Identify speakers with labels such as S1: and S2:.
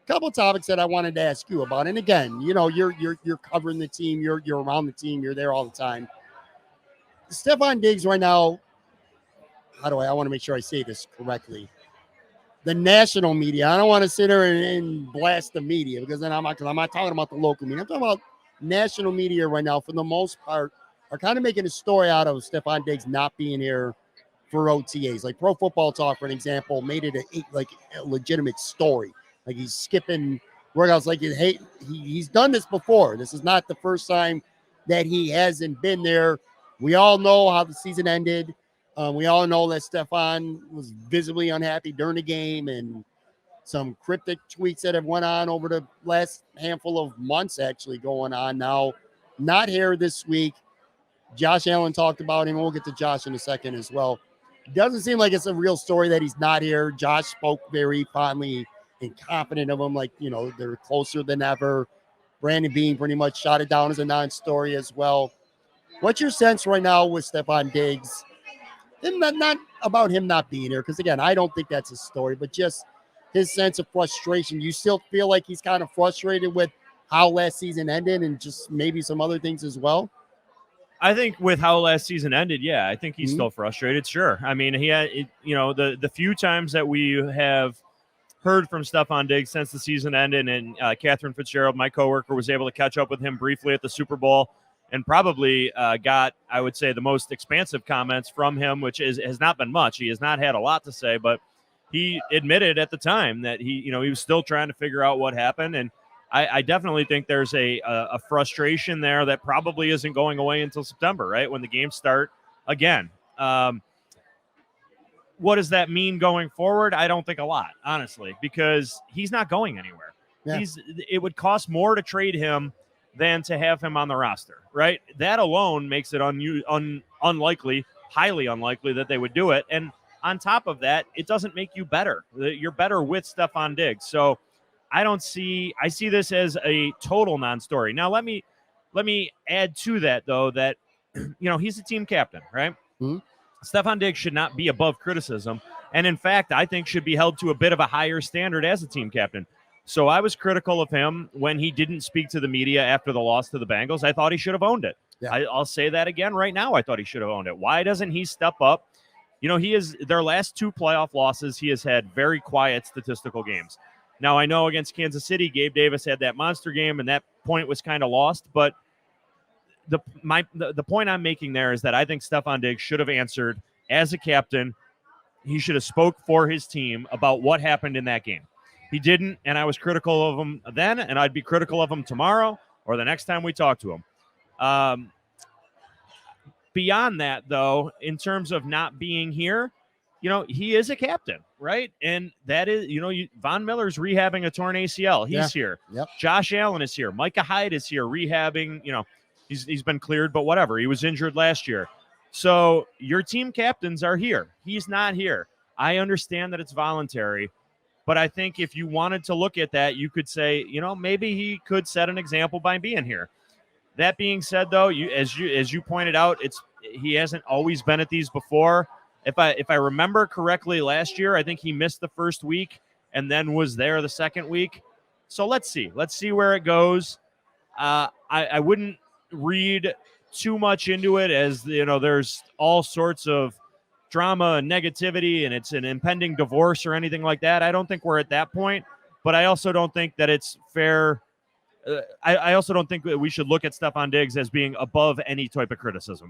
S1: couple topics that I wanted to ask you about. And again, you're covering the team, you're around the team, you're there all the time. Stefon Diggs right now, I want to make sure I say this correctly. The national media, I don't want to sit there and blast the media because then I'm not talking about the local media. I'm talking about national media right now, for the most part, are kind of making a story out of Stefon Diggs not being here for OTAs. Like Pro Football Talk, for an example, made it a legitimate story. Like he's skipping workouts. Like he's done this before. This is not the first time that he hasn't been there. We all know how the season ended. We all know that Stefon was visibly unhappy during the game, and some cryptic tweets that have went on over the last handful of months actually going on now. Not here this week. Josh Allen talked about him. We'll get to Josh in a second as well. It doesn't seem like it's a real story that he's not here. Josh spoke very fondly and confident of him, like, they're closer than ever. Brandon Beane pretty much shot it down as a non-story as well. What's your sense right now with Stefon Diggs? And not about him not being here, because, again, I don't think that's a story, but just his sense of frustration. You still feel like he's kind of frustrated with how last season ended and just maybe some other things as well?
S2: I think with how last season ended, yeah, I think he's still frustrated. Sure. I mean, he had, the few times that we have heard from Stefon Diggs since the season ended, and Catherine Fitzgerald, my coworker, was able to catch up with him briefly at the Super Bowl and probably got, I would say, the most expansive comments from him, which has not been much. He has not had a lot to say, but he admitted at the time that he was still trying to figure out what happened. And I definitely think there's a frustration there that probably isn't going away until September, right, when the games start again. What does that mean going forward? I don't think a lot, honestly, because he's not going anywhere. Yeah. It would cost more to trade him than to have him on the roster, right? That alone makes it unlikely, highly unlikely that they would do it. And on top of that, it doesn't make you better. You're better with Stefon Diggs. So I see this as a total non-story. Now, let me add to that, though, that, he's a team captain, right? Mm-hmm. Stefon Diggs should not be above criticism. And in fact, I think should be held to a bit of a higher standard as a team captain. So I was critical of him when he didn't speak to the media after the loss to the Bengals. I thought he should have owned it. Yeah. I'll say that again right now. I thought he should have owned it. Why doesn't he step up? Their last 2 playoff losses, he has had very quiet statistical games. Now, I know against Kansas City, Gabe Davis had that monster game, and that point was kind of lost. But the point I'm making there is that I think Stefon Diggs should have answered as a captain. He should have spoke for his team about what happened in that game. He didn't, and I was critical of him then, and I'd be critical of him tomorrow or the next time we talk to him. Beyond that, though, in terms of not being here, he is a captain, right? And that is, Von Miller's rehabbing a torn ACL. He's here. Yep. Josh Allen is here. Micah Hyde is here rehabbing. He's been cleared, but whatever. He was injured last year. So your team captains are here. He's not here. I understand that it's voluntary, but I think if you wanted to look at that, you could say, maybe he could set an example by being here. That being said, though, as you pointed out, he hasn't always been at these before. If I remember correctly, last year, I think he missed the first week and then was there the second week. So let's see where it goes. I wouldn't read too much into it, as there's all sorts of drama and negativity, and it's an impending divorce or anything like that. I don't think we're at that point, but I also don't think that it's fair. I also don't think that we should look at Stefon Diggs as being above any type of criticism.